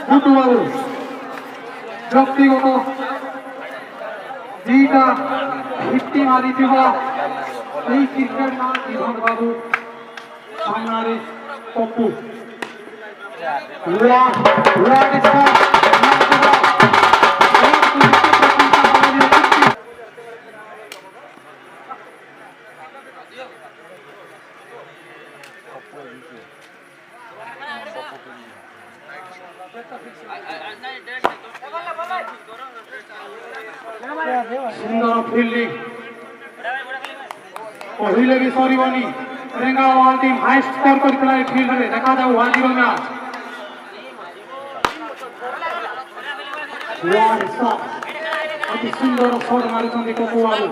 বুটুবাবু ব্যক্তিগত দুইটা ভিত্তি মারিଥିବା এই ক্রিকেট ম্যাচ বিধান বাবু সামনারে পপু सुंदर फिल्डिंग पहिले भी सरबनी ରେଙ୍ଗାୱାଲ टीम हाई स्कोर କରିଥିଲା ଏ ଫିଲ୍ଡରେ ଦେଖାଯାଉ ଆଜିର ମ୍ୟାଚ୍ ଅତି ସୁନ୍ଦର ଶଟ୍ ମାରିଛନ୍ତି ପପୁ ବାବୁ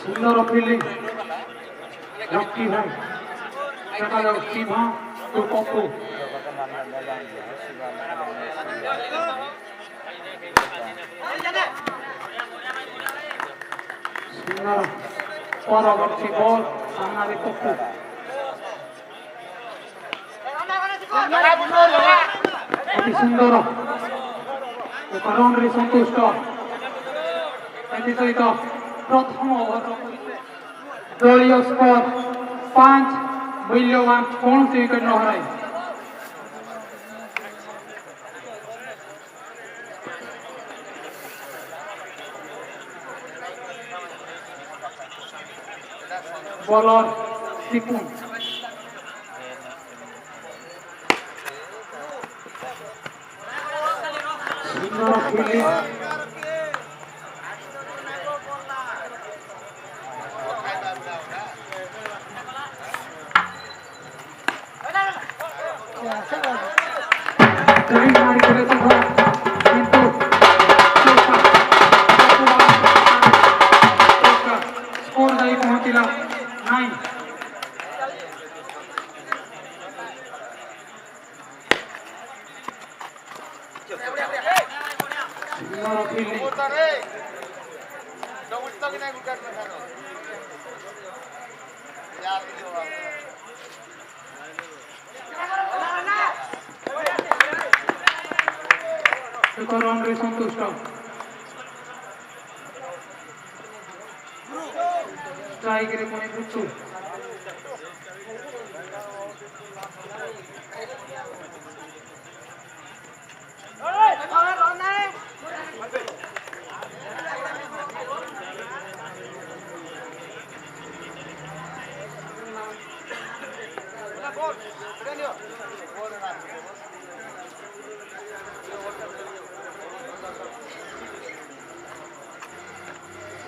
ସୁନ୍ଦର ଫିଲ୍ଡିଂ ଲକି ଭାଇ ଦେଖାଯାଉ ସିଧା ଟୁ ପପୁ सुंदर परवर्ती बॉल सामने पप्पू अति सुंदर रन संतुष्ट सहित प्रथम ओवर दलीय स्कोर 5 मूल्यवान कौन से विकेट न हराई बॉलर सिपुन सुंदर फील्डिंग स्कोर नहीं पहुंचला 9 रन रे संतुष्ट स्ट्राइक रे कोनी पुच्छु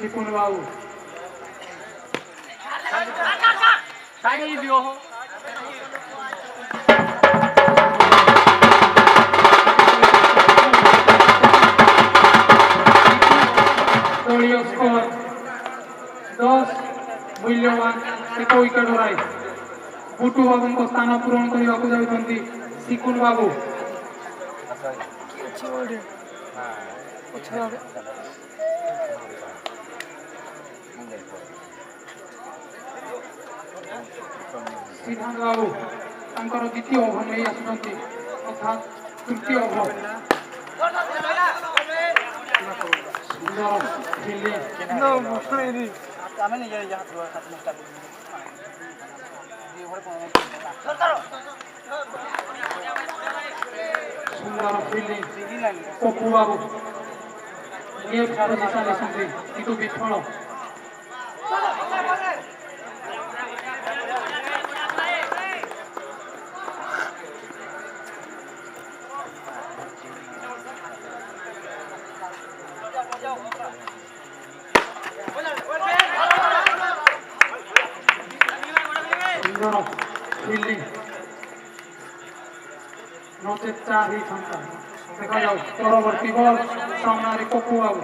सिपुन बाबू दलीय स्कोर 10 मूल्यवान 1 विकेट हराई बुटू बाबू स्थान पूरण करने जाती सिकुन बाबू सिद्धांत बाबू तांकर द्वितीय ओभर नहीं आसुचंती अर्थात तृतीय ओभर सुंदर फील्डिंग सुंदर फील्डिंग पप्पू बाबू लेफ्ट पोजिशन लेसंती किंतु विफल फील्डिंग नचेत 4 ही क्षमता देखा जाओ परवर्ती बॉल सामने पप्पू बाबू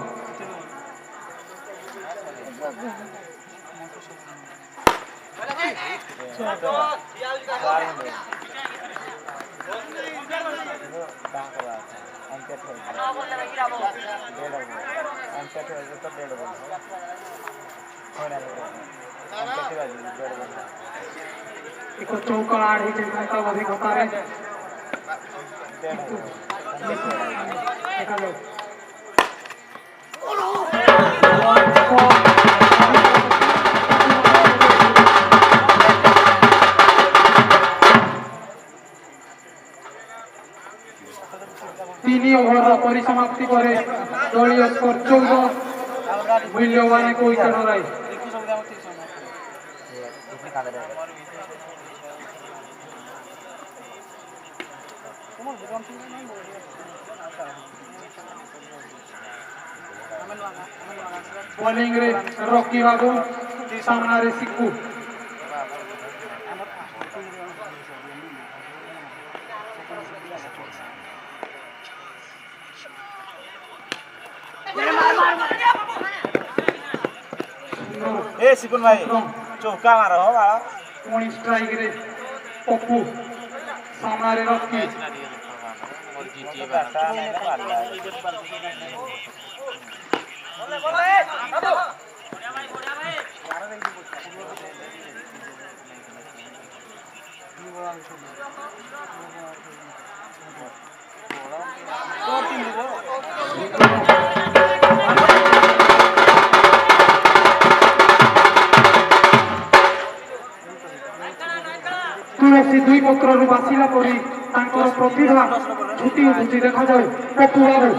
एक चौका आड़ ही घंटा अधिक होता है तीन ओवर परिसमाप्ति पर दलीय स्कोर 14 मूल्यवान को विकेट हराई बॉलिंग रे रॉकी बाबू सामना रे सिक्कू ए सिकुन भाई चौका मारो हो बाळा कोणी स्ट्राइक रे पप्पू सामना रे रॉकी तुलसी दुई पत्र बासिला परी तांकर प्रतिभा छुटी उठुची देखा जाऊ पप्पू बाबू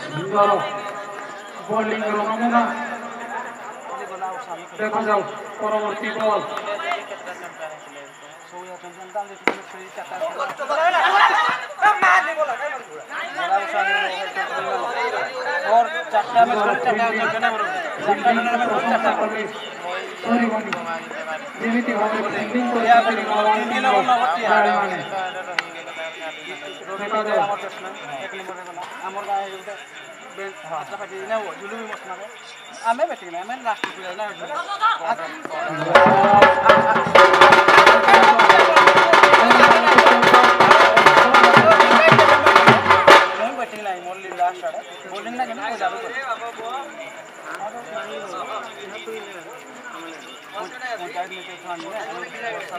सुंदर बॉलिंग नमूना देखा जाऊ परवर्ती बॉल ଯେମିତି ଭାବରେ ଫିଲ୍ଡିଂ କରିଛନ୍ତି ଆମେ ବେଟିଂ ଆମେ ଲାଷ୍ଟ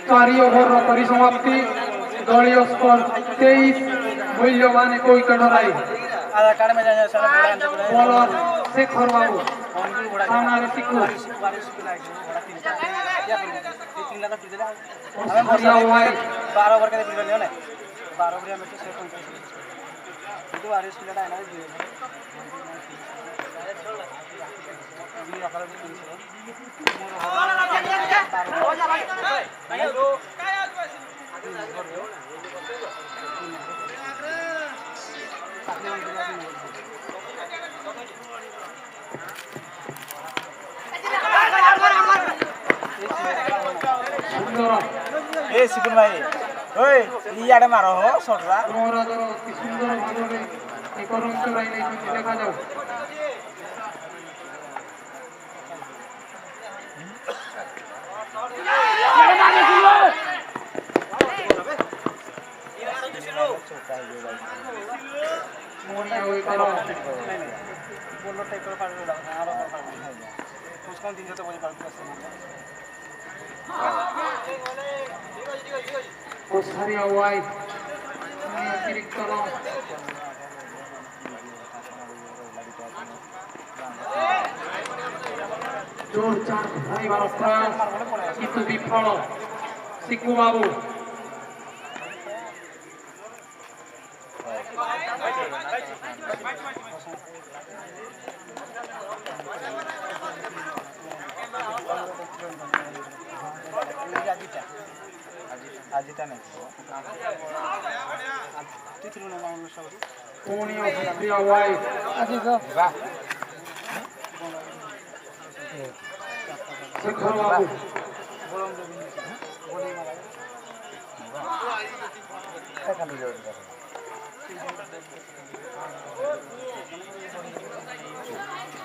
चारि ओभर परिसमाप्ति दलीय स्कोर 23 मूल्यवान को विकेट हराई बॉलर शेखर बाबू सामना रे सिक्कू बारह ओवर के 12 ओवर में से 55 आरएस प्लेटा है ना ए सिकुन भाई ओए इयाडे मारो हो शॉटरा मोरा दरो की सुंदर भागरे एक रन चुराई नहीं देखा जाओ बोलो टेकर फाड़ दो आरो उसको दिन तो बोली बात ओसारिया वाइड अतिरिक्त रन जोर चार भाईबार प्रयास किंतु विफल सिक्कू बाबू आजिटा नहीं पुणी ओसारिया वाइड शेखर बाबू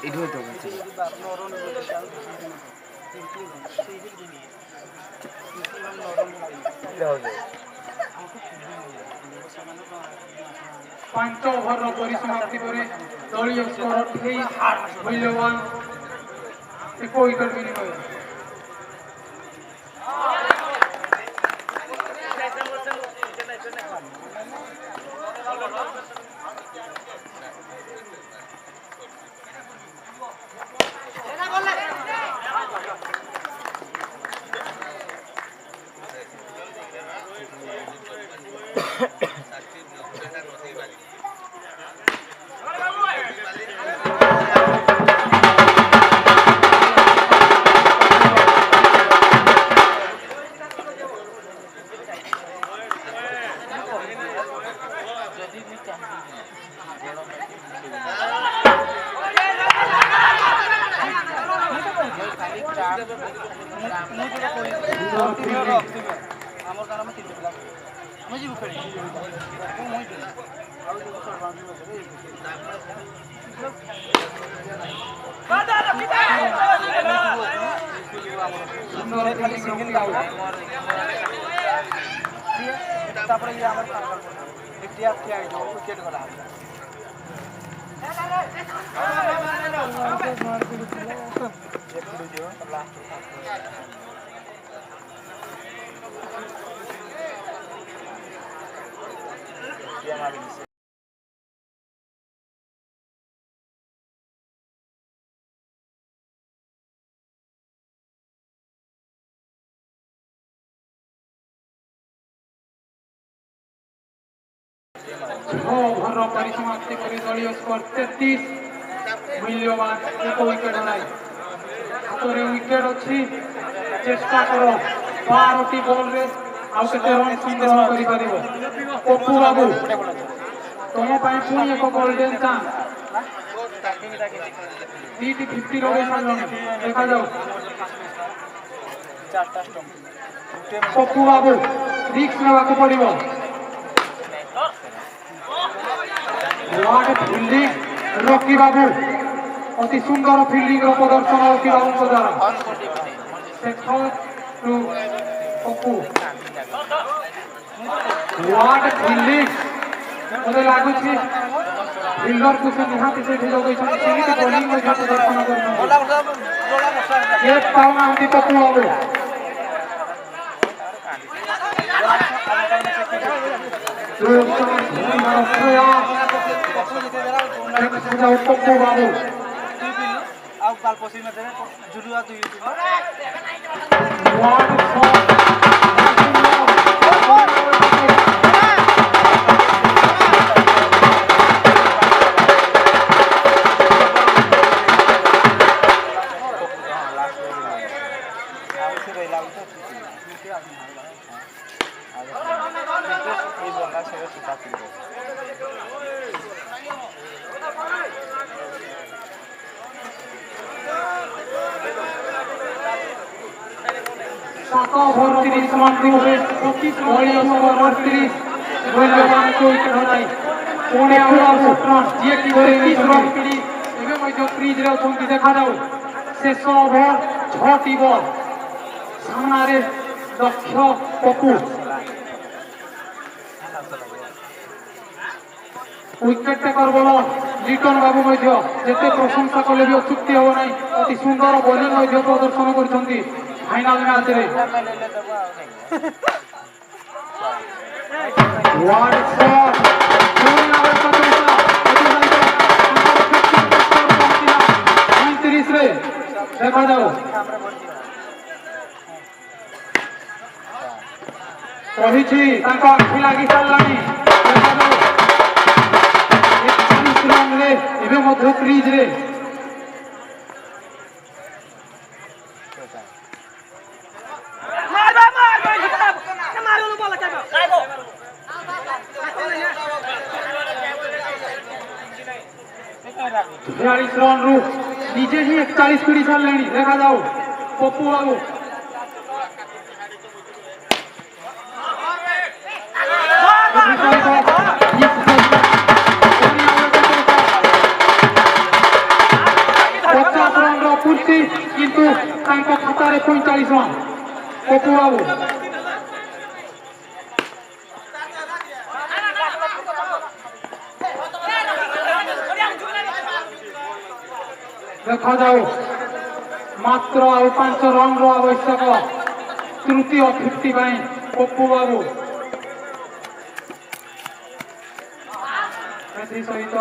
इधर तो पांच ओभर परिसमाप्ति पर दलीय स्कोर 28 मूल्यवान ଏକ ୱିକେଟ ବିନିମୟ। ओभर परिसमाप्ति करी दलीय स्कोर 33 मूल्यवान एक विकेट हराई हाथ में विकेट अच्छी चेष्टा करो 12टी बॉल रे आउ केते रन संग्रह करि परिबो पप्पू बाबू तुम पाई पुणी एक गोल्डन चांस 50 रगे सारण देखा जाओ पप्पू बाबू रिक्स नेबाक पड़िबो फील्डिंग रॉकी बाबू अति सुंदर फील्डिंग प्रदर्शन रॉकी बाबू द्वारा पप्पू फील्डिंग मत लगुच फिल्डर को से निहाती से बोलिंग प्रदर्शन कर पप्पू बाबू पप्पू बाबू देखा जाऊ शेष ओभर 6टी बॉल सामने दक्ष पप्पू विकेट टेकर बोल लिटन बाबू जिते प्रशंसा कले भी अचुक्ति हम ना अति सुंदर बोलिंग प्रदर्शन कर फाइनाल मैच रे देखा जाओ कही आखि लगी सारा क्रीज रे रन रु निजे ही 41 पीढ़ी सारे देखा जाओ पप्पू बाबू पूर्ति किंतु खातार 45 रन पप्पू बाबू देखा जाओ मात्र आउ 5 रन आवश्यक तृतीय 50 पप्पू बाबू सहित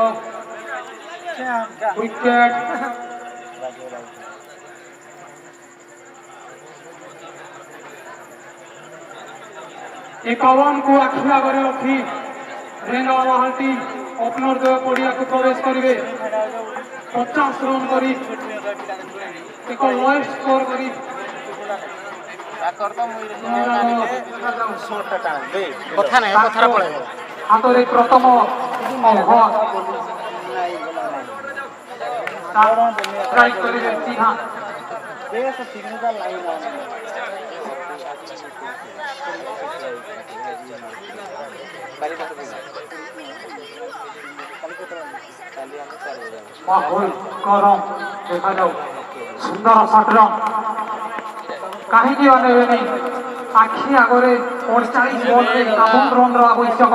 विकेट 51 को आखि आगे रखी रेंगा बाहाटी ओपनर द्वय पड़िया को प्रवेश करेंगे 50 रन करी एक लय स्कोर करी हाथ में प्रथम ओभर स्ट्राइक करेंगे सीधा माहौल गरम देखा जाऊ सुंदर शॉट कहीं अनेबे नहीं आखि आगे 48 बॉल रे 51 रन आवश्यक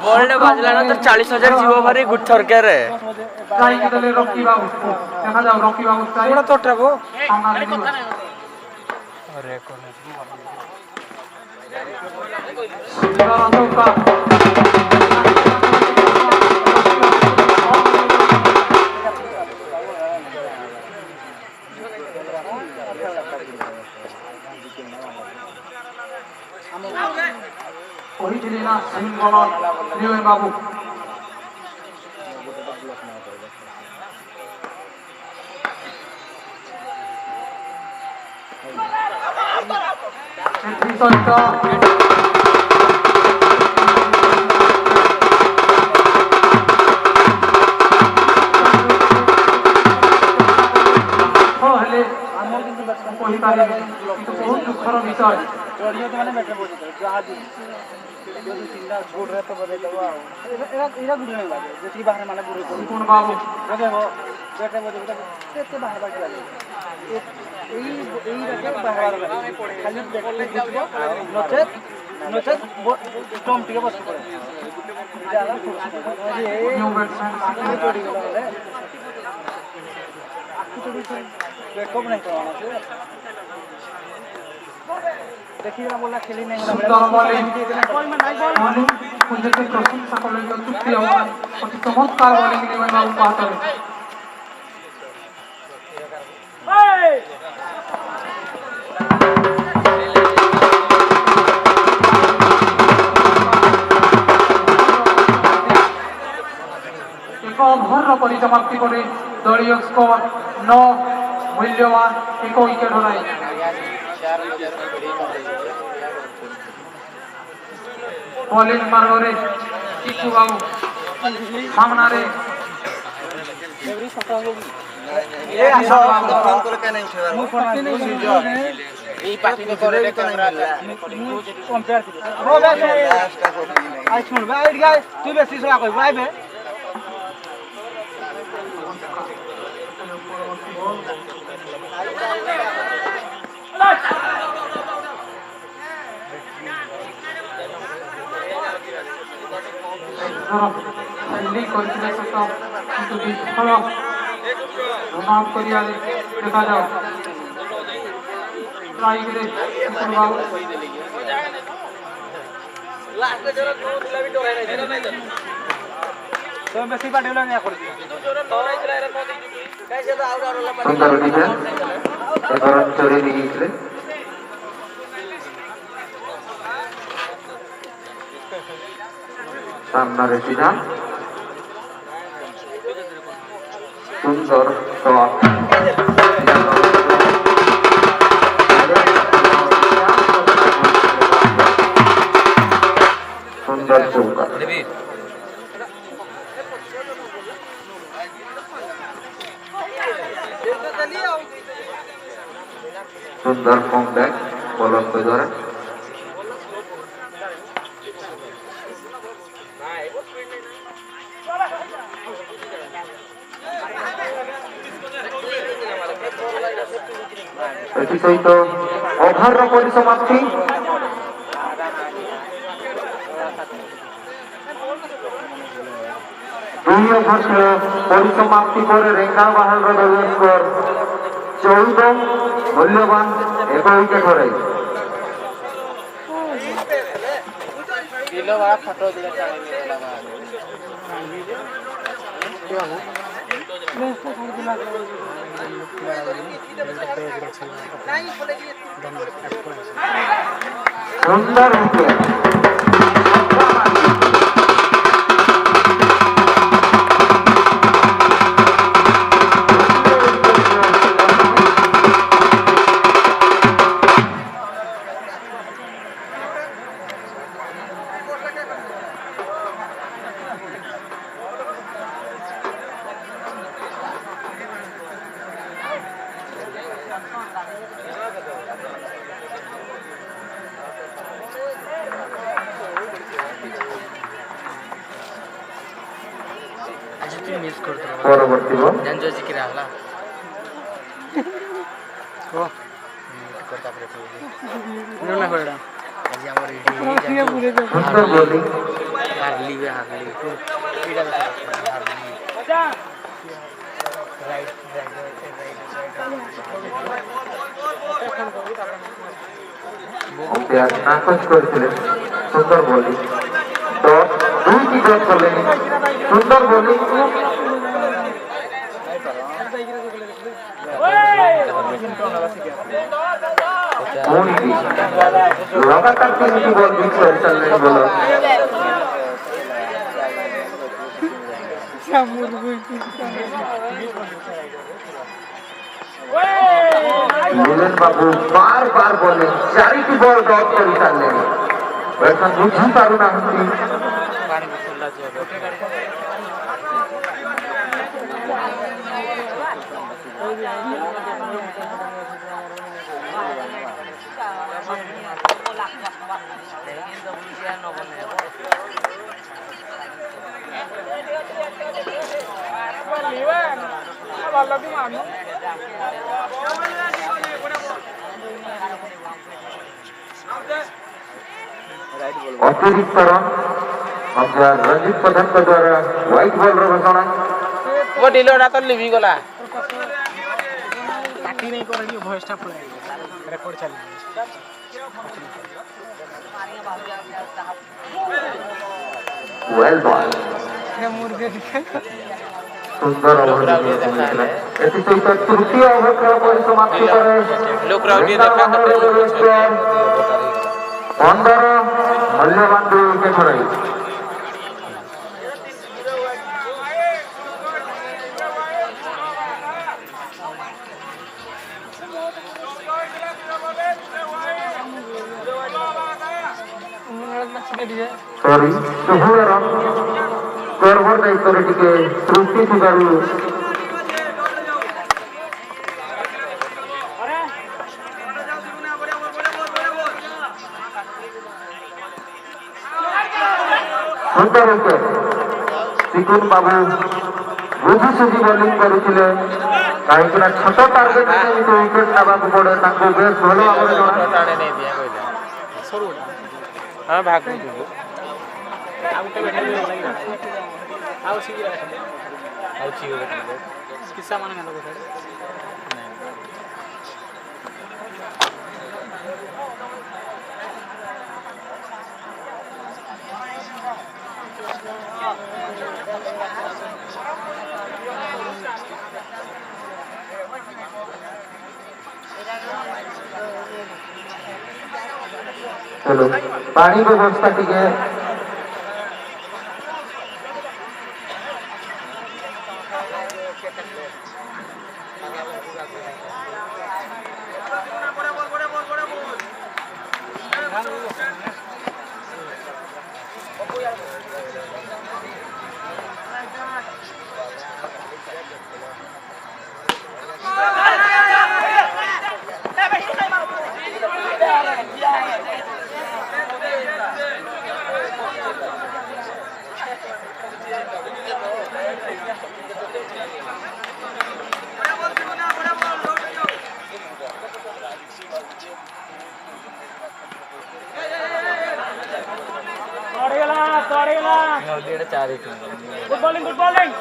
बॉल बाजला ना तो 40,000 जीव भारी गुठर के रे स्ट्राइक देले रॉकी बाबू देखा जाऊ रॉकी बाबू स्ट्राइक थोड़ा तोटा वो सामने देखो अरे कौन सुंदर चौका original swing bowler ᴄɪʀᴄ entry सहित हेले कहीपर बहुत दुखर विषय छोड़ रहे तो बदल बाहर माना कौन बाबू बैठे बजे बाहर बाहर खाली नचेत नचेत स्टम्प टे बस पड़े बैकअप नहीं करवाना देखिए बोला खेली नहीं मुझे प्रशंसा करें तृतीय अति चमत्कार बॉलिंग ᴄɪʀᴄ बाबू पाते एक ओभर परिसमाप्ति करे दलीय स्कोर 9 मूल्यवान 1 विकेट हराई बॉलिंग मार्ग रे टीकू बाबू सामना रे ये आसो फोन करे के नहीं उठेबार मु फोन नहीं उठेजो ई पार्टी के करे के नहीं कंपेयर रो बे आई सुन बे आई गाइस तू बेसी सला कोई भाई बे दिल्ली करथिले सत किंतु विफल रन करिया देखा जाओ ट्राई करे टीकू बाबू लास्ट जरा थोड़ा भी डराई नहीं तो बेसी पाटे लगा कर तू जोर डराई दिला रे मोदी कैसे तो आउट आउट ला सुंदर विकेट एक रन चोरी निकले सामने सीधा सुंदर शॉट सुंदर चौका सुंदर कॉम्बैक बॉलर के द्वारा सहित ओभर परिसमाप्ति दुई ओभर परिसमाप्ति पर रेंगा बाहर स्कोर 14 মূল্যবান 1 উইকেট হরাই সুন্দর উইকেট পরবর্তী বল সুন্দর বোলিং আম্পায়ার নাকচ করেছিলেন সুন্দর বোলিং ডট 2টি ডট করলেন সুন্দর বোলিং लगातार 3टी बॉल बीच पर चल रहे बोलो मिलन बाबू बार बार बोले 4टी बॉल डॉट कर चल रहे वैसा बुझी पारू ना हंसी अतिरिक्त रन अंपायर रंजित प्रधान के द्वारा व्हाइट बॉल रो घोषणा वो डिलोरा तो लिवी गला काटी नहीं कर रही वॉइस टा पड़े रिकॉर्ड चल वेल बॉल ये मुर्गे दिखे सुंदर ओवर ऐसी तो तृतीय ओवर का परिसमाप्ति करे लोग राउडी देखा करते 15 मूल्यवान 2 विकेट हराई सॉरी शुभुर रन स्कोरबोर्ड दायित्व टिके त्रुटि थिबारु सुंदर विकेट सिकुन बाबू बुझी सुझी बॉलिंग करुथिले काहीकिना छोट टार्गेट रे विकेट नबाकु पड़े तांको बेस भलो भाबरे जणा टाणे नहीं दिया कोइला हां भाग आउट बैठे लगी आउ सी किस्सा माने ना लोग चलो पानी व्यवस्था टिके गुड बॉलिंग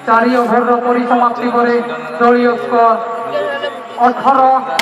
ଚାରି ଓଭରର ପରିସମାପ୍ତି ପରେ ଦଳୀୟ ସ୍କୋର 18